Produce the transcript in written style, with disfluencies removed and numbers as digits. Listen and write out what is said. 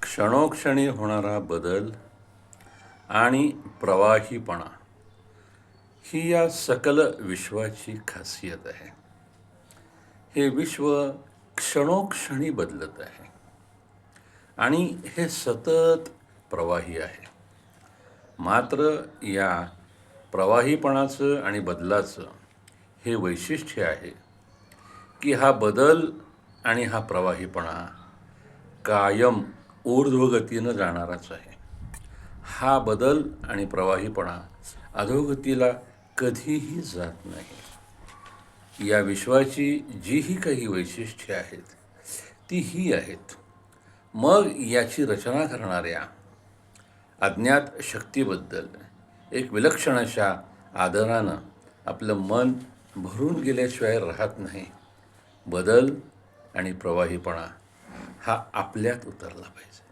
क्षणोक्षणी होणारा बदल आणि प्रवाहीपणा ही या सकल विश्वाची खासियत आहे. हे विश्व क्षणोक्षणी बदलत आहे आणि हे सतत प्रवाही आहे. मात्र या प्रवाहीपणाचं आणि बदलाचं हे वैशिष्ट्य आहे की हा बदल आणि हा प्रवाहीपणा कायम ऊर्ध्वगतीनं जाणाराच आहे. हा बदल आणि प्रवाहीपणा अधोगतीला कधीही जात नाही. या विश्वाची जीही काही वैशिष्ट्ये आहेत ती ही आहेत. मग याची रचना करणाऱ्या अज्ञात शक्तीबद्दल एक विलक्षण अशा आदरानं आपलं मन भरून गेल्याशिवाय राहत नाही. बदल आणि प्रवाहीपणा हा आपल्यात उतरला पाहिजे.